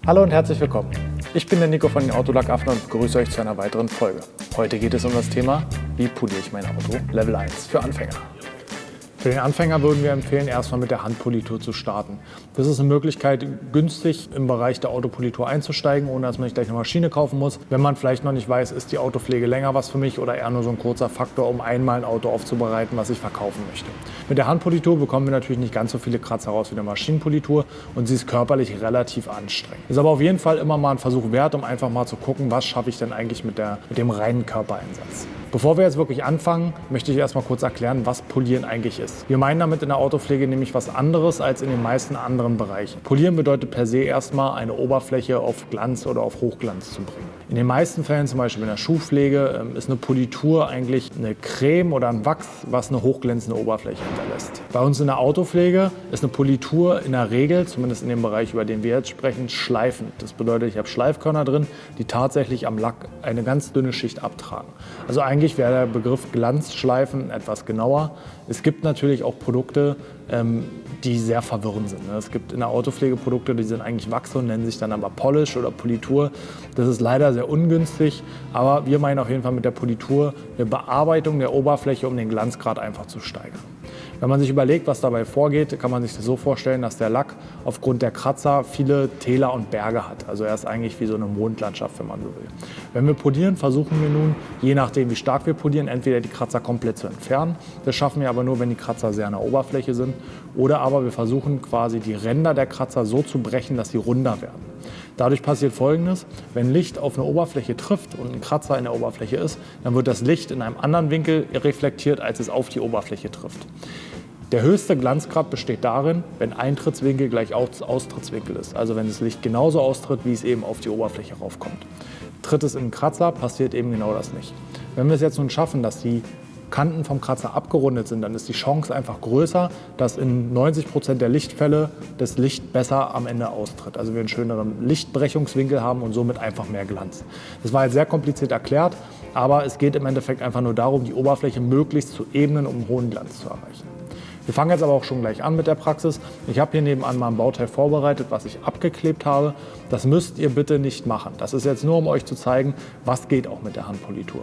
Hallo und herzlich willkommen. Ich bin der Nico von den Autolackaffen und begrüße euch zu einer weiteren Folge. Heute geht es um das Thema, wie poliere ich mein Auto Level 1 für Anfänger. Für den Anfänger würden wir empfehlen, erstmal mit der Handpolitur zu starten. Das ist eine Möglichkeit, günstig im Bereich der Autopolitur einzusteigen, ohne dass man nicht gleich eine Maschine kaufen muss. Wenn man vielleicht noch nicht weiß, ist die Autopflege länger was für mich oder eher nur so ein kurzer Faktor, um einmal ein Auto aufzubereiten, was ich verkaufen möchte. Mit der Handpolitur bekommen wir natürlich nicht ganz so viele Kratzer raus wie eine Maschinenpolitur und sie ist körperlich relativ anstrengend. Ist aber auf jeden Fall immer mal ein Versuch wert, um einfach mal zu gucken, was schaffe ich denn eigentlich mit dem reinen Körpereinsatz. Bevor wir jetzt wirklich anfangen, möchte ich erstmal kurz erklären, was Polieren eigentlich ist. Wir meinen damit in der Autopflege nämlich was anderes als in den meisten anderen Bereichen. Polieren bedeutet per se erstmal, eine Oberfläche auf Glanz oder auf Hochglanz zu bringen. In den meisten Fällen, zum Beispiel in der Schuhpflege, ist eine Politur eigentlich eine Creme oder ein Wachs, was eine hochglänzende Oberfläche hinterlässt. Bei uns in der Autopflege ist eine Politur in der Regel, zumindest in dem Bereich, über den wir jetzt sprechen, schleifend. Das bedeutet, ich habe Schleifkörner drin, die tatsächlich am Lack eine ganz dünne Schicht abtragen. Also eigentlich wäre der Begriff Glanzschleifen etwas genauer. Es gibt natürlich auch Produkte, die sehr verwirrend sind. Es gibt in der Autopflege Produkte, die sind eigentlich Wachse und nennen sich dann aber Polish oder Politur. Das ist leider sehr ungünstig, aber wir meinen auf jeden Fall mit der Politur eine Bearbeitung der Oberfläche, um den Glanzgrad einfach zu steigern. Wenn man sich überlegt, was dabei vorgeht, kann man sich das so vorstellen, dass der Lack aufgrund der Kratzer viele Täler und Berge hat. Also er ist eigentlich wie so eine Mondlandschaft, wenn man so will. Wenn wir polieren, versuchen wir nun, je nachdem wie stark wir polieren, entweder die Kratzer komplett zu entfernen. Das schaffen wir aber nur, wenn die Kratzer sehr an der Oberfläche sind. Oder aber wir versuchen quasi die Ränder der Kratzer so zu brechen, dass sie runder werden. Dadurch passiert Folgendes: Wenn Licht auf eine Oberfläche trifft und ein Kratzer in der Oberfläche ist, dann wird das Licht in einem anderen Winkel reflektiert, als es auf die Oberfläche trifft. Der höchste Glanzgrad besteht darin, wenn Eintrittswinkel gleich Austrittswinkel ist. Also wenn das Licht genauso austritt, wie es eben auf die Oberfläche raufkommt. Tritt es in den Kratzer, passiert eben genau das nicht. Wenn wir es jetzt nun schaffen, dass die Kanten vom Kratzer abgerundet sind, dann ist die Chance einfach größer, dass in 90% der Lichtfälle das Licht besser am Ende austritt. Also wir einen schöneren Lichtbrechungswinkel haben und somit einfach mehr Glanz. Das war jetzt sehr kompliziert erklärt, aber es geht im Endeffekt einfach nur darum, die Oberfläche möglichst zu ebnen, um einen hohen Glanz zu erreichen. Wir fangen jetzt aber auch schon gleich an mit der Praxis. Ich habe hier nebenan mal ein Bauteil vorbereitet, was ich abgeklebt habe. Das müsst ihr bitte nicht machen. Das ist jetzt nur, um euch zu zeigen, was geht auch mit der Handpolitur.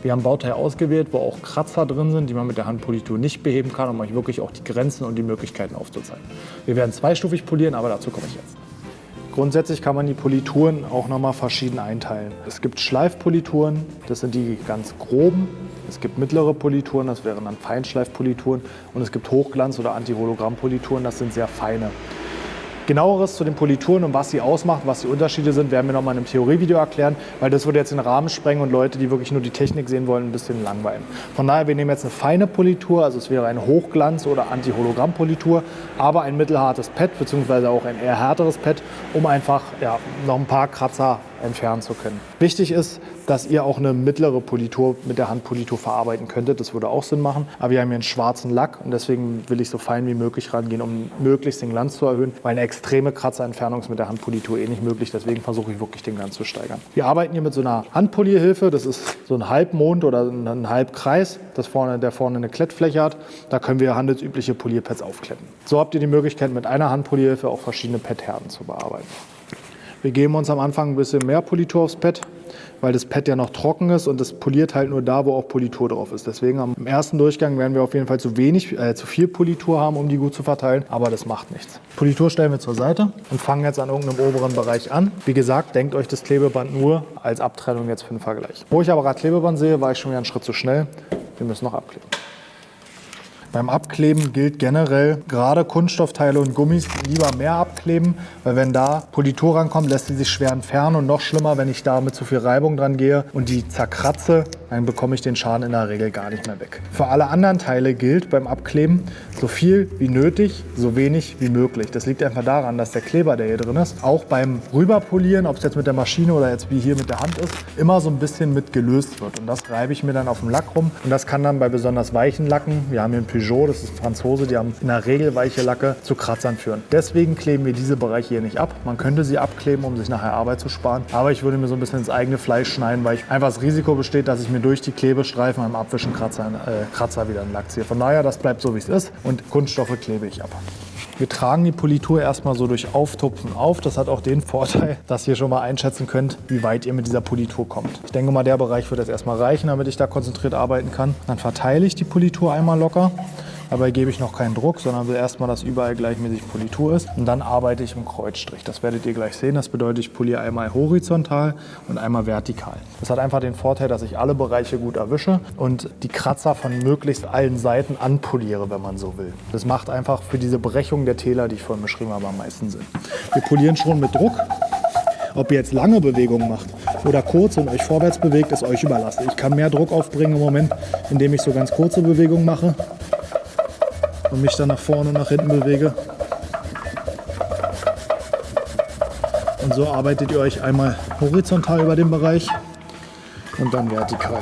Wir haben ein Bauteil ausgewählt, wo auch Kratzer drin sind, die man mit der Handpolitur nicht beheben kann, um euch wirklich auch die Grenzen und die Möglichkeiten aufzuzeigen. Wir werden zweistufig polieren, aber dazu komme ich jetzt. Grundsätzlich kann man die Polituren auch nochmal verschieden einteilen. Es gibt Schleifpolituren, das sind die ganz groben. Es gibt mittlere Polituren, das wären dann Feinschleifpolituren. Und es gibt Hochglanz- oder Anti-Hologramm-Polituren, das sind sehr feine. Genaueres zu den Polituren und was sie ausmacht, was die Unterschiede sind, werden wir nochmal in einem Theorievideo erklären, weil das würde jetzt den Rahmen sprengen und Leute, die wirklich nur die Technik sehen wollen, ein bisschen langweilen. Von daher, wir nehmen jetzt eine feine Politur, also es wäre eine Hochglanz- oder Anti-Hologramm-Politur, aber ein mittelhartes Pad, beziehungsweise auch ein eher härteres Pad, um einfach noch ein paar Kratzer entfernen zu können. Wichtig ist, dass ihr auch eine mittlere Politur mit der Handpolitur verarbeiten könntet. Das würde auch Sinn machen. Aber wir haben hier einen schwarzen Lack und deswegen will ich so fein wie möglich rangehen, um möglichst den Glanz zu erhöhen, weil eine extreme Kratzerentfernung ist mit der Handpolitur eh nicht möglich. Deswegen versuche ich wirklich den Glanz zu steigern. Wir arbeiten hier mit so einer Handpolierhilfe. Das ist so ein Halbmond oder ein Halbkreis, der vorne eine Klettfläche hat. Da können wir handelsübliche Polierpads aufkletten. So habt ihr die Möglichkeit, mit einer Handpolierhilfe auch verschiedene Padhärten zu bearbeiten. Wir geben uns am Anfang ein bisschen mehr Politur aufs Pad, weil das Pad ja noch trocken ist und das poliert halt nur da, wo auch Politur drauf ist. Deswegen im ersten Durchgang werden wir auf jeden Fall zu viel Politur haben, um die gut zu verteilen, aber das macht nichts. Politur stellen wir zur Seite und fangen jetzt an irgendeinem oberen Bereich an. Wie gesagt, denkt euch das Klebeband nur als Abtrennung jetzt für den Vergleich. Wo ich aber gerade Klebeband sehe, war ich schon wieder einen Schritt zu schnell. Wir müssen noch abkleben. Beim Abkleben gilt generell, gerade Kunststoffteile und Gummis lieber mehr abkleben, weil wenn da Politur rankommt, lässt sie sich schwer entfernen und noch schlimmer, wenn ich da mit zu viel Reibung dran gehe und die zerkratze, dann bekomme ich den Schaden in der Regel gar nicht mehr weg. Für alle anderen Teile gilt beim Abkleben, so viel wie nötig, so wenig wie möglich. Das liegt einfach daran, dass der Kleber, der hier drin ist, auch beim Rüberpolieren, ob es jetzt mit der Maschine oder jetzt wie hier mit der Hand ist, immer so ein bisschen mit gelöst wird. Und das reibe ich mir dann auf dem Lack rum und das kann dann bei besonders weichen Lacken, wir haben hier einen Peugeot, das ist ein Franzose, die haben in der Regel weiche Lacke, zu Kratzern führen. Deswegen kleben wir diese Bereiche hier nicht ab. Man könnte sie abkleben, um sich nachher Arbeit zu sparen, aber ich würde mir so ein bisschen ins eigene Fleisch schneiden, weil einfach das Risiko besteht, dass ich mir durch die Klebestreifen beim Abwischen Kratzer wieder einen Lack ziehe. Von daher, das bleibt so, wie es ist und Kunststoffe klebe ich ab. Wir tragen die Politur erstmal so durch Auftupfen auf. Das hat auch den Vorteil, dass ihr schon mal einschätzen könnt, wie weit ihr mit dieser Politur kommt. Ich denke mal, der Bereich wird jetzt erstmal reichen, damit ich da konzentriert arbeiten kann. Dann verteile ich die Politur einmal locker. Dabei gebe ich noch keinen Druck, sondern will erstmal, dass überall gleichmäßig Politur ist. Und dann arbeite ich im Kreuzstrich. Das werdet ihr gleich sehen. Das bedeutet, ich poliere einmal horizontal und einmal vertikal. Das hat einfach den Vorteil, dass ich alle Bereiche gut erwische und die Kratzer von möglichst allen Seiten anpoliere, wenn man so will. Das macht einfach für diese Brechung der Täler, die ich vorhin beschrieben habe, am meisten Sinn. Wir polieren schon mit Druck. Ob ihr jetzt lange Bewegungen macht oder kurze und euch vorwärts bewegt, ist euch überlassen. Ich kann mehr Druck aufbringen im Moment, indem ich so ganz kurze Bewegungen mache und mich dann nach vorne und nach hinten bewege. Und so arbeitet ihr euch einmal horizontal über den Bereich und dann vertikal.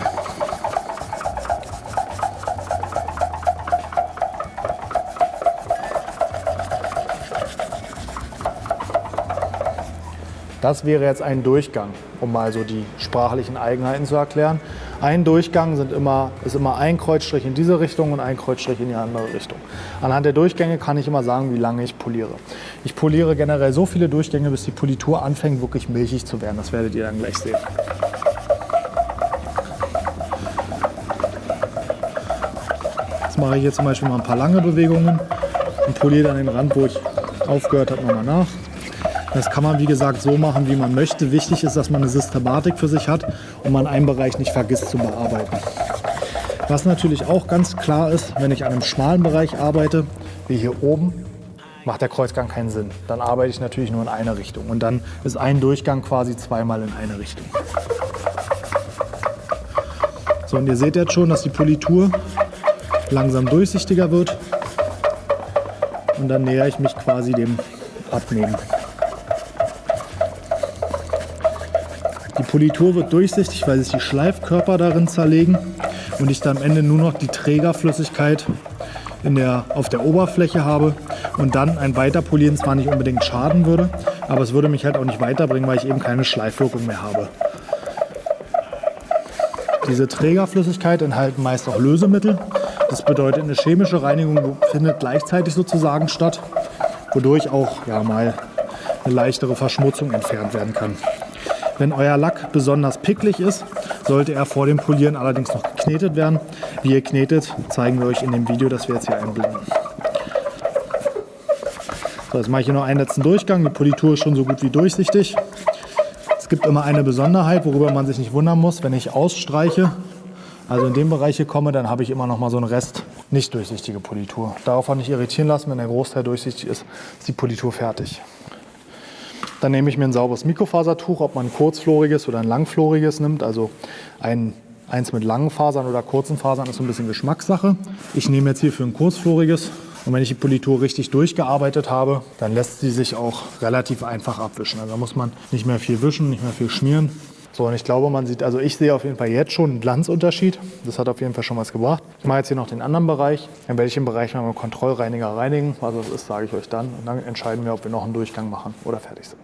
Das wäre jetzt ein Durchgang, um mal so die sprachlichen Eigenheiten zu erklären. Ein Durchgang ist immer ein Kreuzstrich in diese Richtung und ein Kreuzstrich in die andere Richtung. Anhand der Durchgänge kann ich immer sagen, wie lange ich poliere. Ich poliere generell so viele Durchgänge, bis die Politur anfängt, wirklich milchig zu werden. Das werdet ihr dann gleich sehen. Jetzt mache ich hier zum Beispiel mal ein paar lange Bewegungen und poliere dann den Rand, wo ich aufgehört habe, nochmal nach. Das kann man, wie gesagt, so machen, wie man möchte. Wichtig ist, dass man eine Systematik für sich hat und man einen Bereich nicht vergisst zu bearbeiten. Was natürlich auch ganz klar ist, wenn ich an einem schmalen Bereich arbeite, wie hier oben, macht der Kreuzgang keinen Sinn. Dann arbeite ich natürlich nur in eine Richtung. Und dann ist ein Durchgang quasi zweimal in eine Richtung. So, und ihr seht jetzt schon, dass die Politur langsam durchsichtiger wird. Und dann nähere ich mich quasi dem Abnehmen. Die Politur wird durchsichtig, weil sich die Schleifkörper darin zerlegen und ich dann am Ende nur noch die Trägerflüssigkeit auf der Oberfläche habe und dann ein Weiterpolieren zwar nicht unbedingt schaden würde, aber es würde mich halt auch nicht weiterbringen, weil ich eben keine Schleifwirkung mehr habe. Diese Trägerflüssigkeit enthalten meist auch Lösemittel. Das bedeutet, eine chemische Reinigung findet gleichzeitig sozusagen statt, wodurch auch mal eine leichtere Verschmutzung entfernt werden kann. Wenn euer Lack besonders picklig ist, sollte er vor dem Polieren allerdings noch geknetet werden. Wie ihr knetet, zeigen wir euch in dem Video, das wir jetzt hier einblenden. So, jetzt mache ich hier noch einen letzten Durchgang. Die Politur ist schon so gut wie durchsichtig. Es gibt immer eine Besonderheit, worüber man sich nicht wundern muss. Wenn ich ausstreiche, also in dem Bereich hier komme, dann habe ich immer noch mal so einen Rest nicht durchsichtige Politur. Darauf auch nicht irritieren lassen, wenn der Großteil durchsichtig ist, ist die Politur fertig. Dann nehme ich mir ein sauberes Mikrofasertuch, ob man ein kurzfloriges oder ein langfloriges nimmt. Also eins mit langen Fasern oder kurzen Fasern ist so ein bisschen Geschmackssache. Ich nehme jetzt hierfür ein kurzfloriges. Und wenn ich die Politur richtig durchgearbeitet habe, dann lässt sie sich auch relativ einfach abwischen. Also da muss man nicht mehr viel wischen, nicht mehr viel schmieren. So, und ich glaube, ich sehe auf jeden Fall jetzt schon einen Glanzunterschied. Das hat auf jeden Fall schon was gebracht. Ich mache jetzt hier noch den anderen Bereich. In welchem Bereich wir mit dem Kontrollreiniger reinigen, was das ist, sage ich euch dann. Und dann entscheiden wir, ob wir noch einen Durchgang machen oder fertig sind.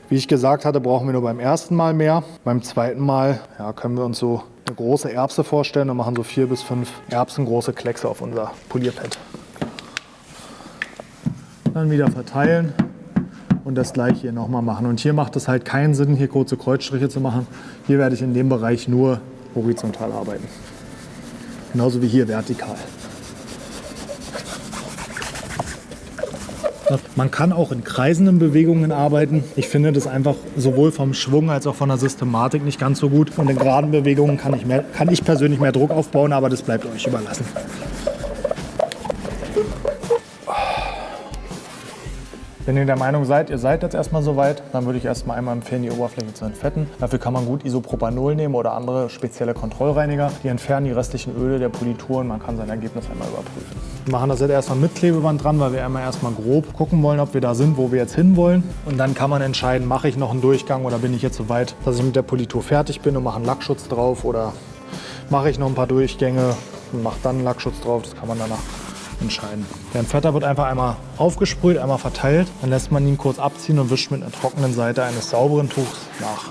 Wie ich gesagt hatte, brauchen wir nur beim ersten Mal mehr. Beim zweiten Mal können wir uns so eine große Erbse vorstellen und machen so 4 bis 5 erbsengroße Kleckse auf unser Polierpad. Dann wieder verteilen. Und das gleiche hier nochmal machen. Und hier macht es halt keinen Sinn, hier kurze Kreuzstriche zu machen. Hier werde ich in dem Bereich nur horizontal arbeiten. Genauso wie hier vertikal. Man kann auch in kreisenden Bewegungen arbeiten. Ich finde das einfach sowohl vom Schwung als auch von der Systematik nicht ganz so gut. Und in geraden Bewegungen kann ich persönlich mehr Druck aufbauen, aber das bleibt euch überlassen. Wenn ihr der Meinung seid, ihr seid jetzt erstmal soweit, dann würde ich erstmal einmal empfehlen, die Oberfläche zu entfetten. Dafür kann man gut Isopropanol nehmen oder andere spezielle Kontrollreiniger. Die entfernen die restlichen Öle der Politur und man kann sein Ergebnis einmal überprüfen. Wir machen das jetzt erstmal mit Klebeband dran, weil wir einmal erstmal grob gucken wollen, ob wir da sind, wo wir jetzt hin wollen. Und dann kann man entscheiden, mache ich noch einen Durchgang oder bin ich jetzt so weit, dass ich mit der Politur fertig bin und mache einen Lackschutz drauf, oder mache ich noch ein paar Durchgänge und mache dann einen Lackschutz drauf. Das kann man danach entscheiden. Der Entfetter wird einfach einmal aufgesprüht, einmal verteilt. Dann lässt man ihn kurz abziehen und wischt mit einer trockenen Seite eines sauberen Tuchs nach.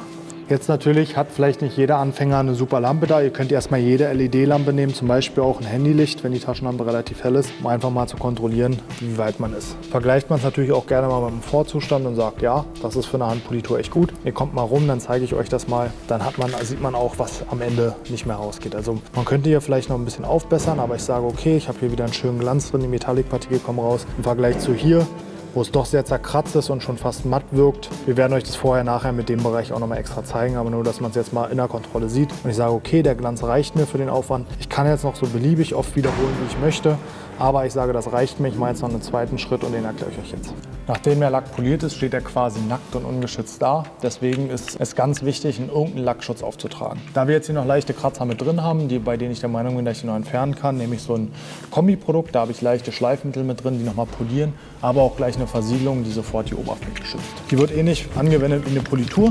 Jetzt natürlich hat vielleicht nicht jeder Anfänger eine super Lampe da. Ihr könnt erstmal jede LED-Lampe nehmen, zum Beispiel auch ein Handylicht, wenn die Taschenlampe relativ hell ist, um einfach mal zu kontrollieren, wie weit man ist. Vergleicht man es natürlich auch gerne mal mit dem Vorzustand und sagt, ja, das ist für eine Handpolitur echt gut. Ihr kommt mal rum, dann zeige ich euch das mal. Dann sieht man auch, was am Ende nicht mehr rausgeht. Also man könnte hier vielleicht noch ein bisschen aufbessern, aber ich sage, okay, ich habe hier wieder einen schönen Glanz drin, die Metallic-Partikel kommen raus. Im Vergleich zu hier, wo es doch sehr zerkratzt ist und schon fast matt wirkt. Wir werden euch das nachher mit dem Bereich auch nochmal extra zeigen, aber nur, dass man es jetzt mal in der Kontrolle sieht. Und ich sage, okay, der Glanz reicht mir für den Aufwand. Ich kann jetzt noch so beliebig oft wiederholen, wie ich möchte, aber ich sage, das reicht mir. Ich mache jetzt noch einen zweiten Schritt und den erkläre ich euch jetzt. Nachdem der Lack poliert ist, steht er quasi nackt und ungeschützt da. Deswegen ist es ganz wichtig, irgendeinen Lackschutz aufzutragen. Da wir jetzt hier noch leichte Kratzer mit drin haben, bei denen ich der Meinung bin, dass ich die noch entfernen kann, nehme ich so ein Kombiprodukt. Da habe ich leichte Schleifmittel mit drin, die nochmal polieren, aber auch gleich eine Versiegelung, die sofort die Oberfläche schützt. Die wird ähnlich angewendet wie eine Politur.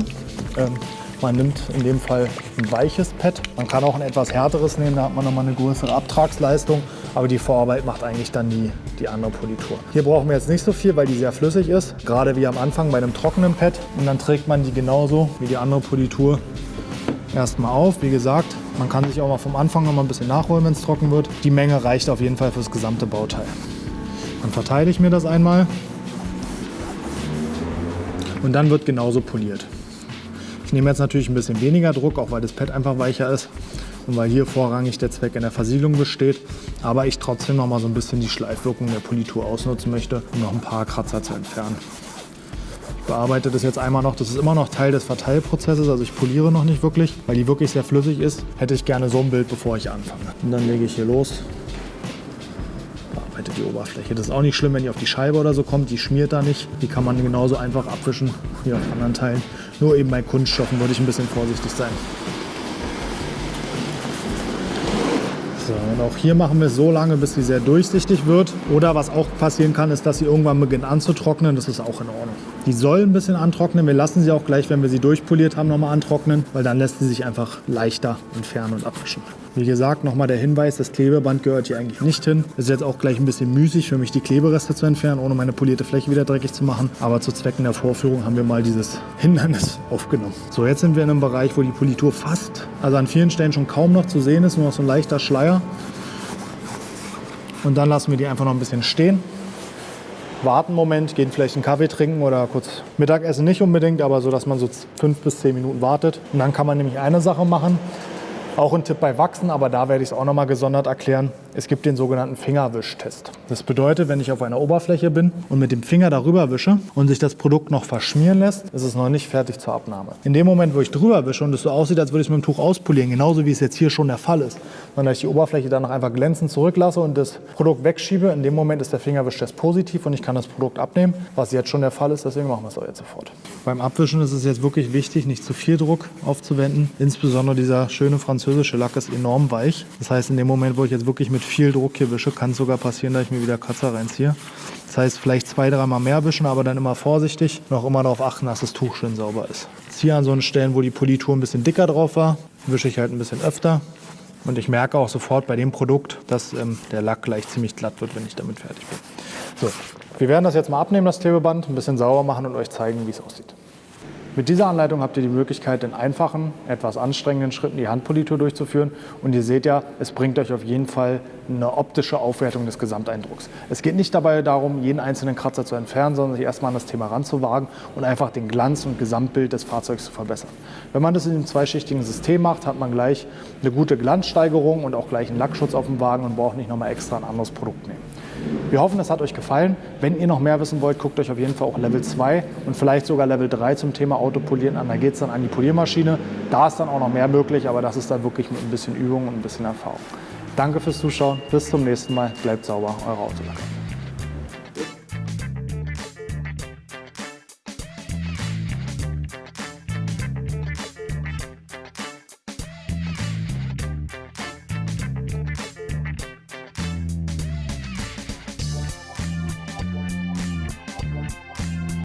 Man nimmt in dem Fall ein weiches Pad. Man kann auch ein etwas härteres nehmen, da hat man nochmal eine größere Abtragsleistung. Aber die Vorarbeit macht eigentlich dann die andere Politur. Hier brauchen wir jetzt nicht so viel, weil die sehr flüssig ist. Gerade wie am Anfang bei einem trockenen Pad. Und dann trägt man die genauso wie die andere Politur erstmal auf. Wie gesagt, man kann sich auch mal vom Anfang noch mal ein bisschen nachholen, wenn es trocken wird. Die Menge reicht auf jeden Fall fürs gesamte Bauteil. Dann verteile ich mir das einmal. Und dann wird genauso poliert. Ich nehme jetzt natürlich ein bisschen weniger Druck, auch weil das Pad einfach weicher ist und weil hier vorrangig der Zweck in der Versiegelung besteht. Aber ich trotzdem noch mal so ein bisschen die Schleifwirkung der Politur ausnutzen möchte, um noch ein paar Kratzer zu entfernen. Ich bearbeite das jetzt einmal noch. Das ist immer noch Teil des Verteilprozesses, also ich poliere noch nicht wirklich, weil die wirklich sehr flüssig ist. Hätte ich gerne so ein Bild, bevor ich anfange. Und dann lege ich hier los. Die Oberfläche. Das ist auch nicht schlimm, wenn die auf die Scheibe oder so kommt. Die schmiert da nicht. Die kann man genauso einfach abwischen wie auf anderen Teilen. Nur eben bei Kunststoffen würde ich ein bisschen vorsichtig sein. So, und auch hier machen wir es so lange, bis sie sehr durchsichtig wird. Oder was auch passieren kann, ist, dass sie irgendwann beginnt anzutrocknen. Das ist auch in Ordnung. Die soll ein bisschen antrocknen. Wir lassen sie auch gleich, wenn wir sie durchpoliert haben, nochmal antrocknen, weil dann lässt sie sich einfach leichter entfernen und abwischen. Wie gesagt, nochmal der Hinweis, das Klebeband gehört hier eigentlich nicht hin. Es ist jetzt auch gleich ein bisschen müßig für mich, die Klebereste zu entfernen, ohne meine polierte Fläche wieder dreckig zu machen. Aber zu Zwecken der Vorführung haben wir mal dieses Hindernis aufgenommen. So, jetzt sind wir in einem Bereich, wo die Politur also an vielen Stellen schon kaum noch zu sehen ist, nur noch so ein leichter Schleier. Und dann lassen wir die einfach noch ein bisschen stehen. Warten einen Moment, gehen vielleicht einen Kaffee trinken oder kurz Mittagessen nicht unbedingt, aber so, dass man so 5 bis 10 Minuten wartet. Und dann kann man nämlich eine Sache machen. Auch ein Tipp bei Wachsen, aber da werde ich es auch noch mal gesondert erklären. Es gibt den sogenannten Fingerwischtest. Das bedeutet, wenn ich auf einer Oberfläche bin und mit dem Finger darüber wische und sich das Produkt noch verschmieren lässt, ist es noch nicht fertig zur Abnahme. In dem Moment, wo ich drüber wische und es so aussieht, als würde ich es mit dem Tuch auspolieren, genauso wie es jetzt hier schon der Fall ist, und dass ich die Oberfläche dann noch einfach glänzend zurücklasse und das Produkt wegschiebe, in dem Moment ist der Fingerwischtest positiv und ich kann das Produkt abnehmen, was jetzt schon der Fall ist, deswegen machen wir es auch jetzt sofort. Beim Abwischen ist es jetzt wirklich wichtig, nicht zu viel Druck aufzuwenden. Insbesondere dieser schöne französische Lack ist enorm weich. Das heißt, in dem Moment, wo ich jetzt wirklich mit viel Druck hier wische, kann es sogar passieren, dass ich mir wieder Kratzer reinziehe. Das heißt, vielleicht 2-3 Mal mehr wischen, aber dann immer vorsichtig und auch immer darauf achten, dass das Tuch schön sauber ist. Jetzt hier an so den Stellen, wo die Politur ein bisschen dicker drauf war, wische ich halt ein bisschen öfter. Und ich merke auch sofort bei dem Produkt, dass der Lack gleich ziemlich glatt wird, wenn ich damit fertig bin. So, wir werden das jetzt mal abnehmen, das Klebeband, ein bisschen sauber machen und euch zeigen, wie es aussieht. Mit dieser Anleitung habt ihr die Möglichkeit, in einfachen, etwas anstrengenden Schritten die Handpolitur durchzuführen. Und ihr seht ja, es bringt euch auf jeden Fall eine optische Aufwertung des Gesamteindrucks. Es geht nicht dabei darum, jeden einzelnen Kratzer zu entfernen, sondern sich erstmal an das Thema ranzuwagen und einfach den Glanz und Gesamtbild des Fahrzeugs zu verbessern. Wenn man das in einem zweischichtigen System macht, hat man gleich eine gute Glanzsteigerung und auch gleich einen Lackschutz auf dem Wagen und braucht nicht nochmal extra ein anderes Produkt nehmen. Wir hoffen, es hat euch gefallen. Wenn ihr noch mehr wissen wollt, guckt euch auf jeden Fall auch Level 2 und vielleicht sogar Level 3 zum Thema Autopolieren an. Da geht es dann an die Poliermaschine. Da ist dann auch noch mehr möglich, aber das ist dann wirklich mit ein bisschen Übung und ein bisschen Erfahrung. Danke fürs Zuschauen. Bis zum nächsten Mal. Bleibt sauber, eure Autolack.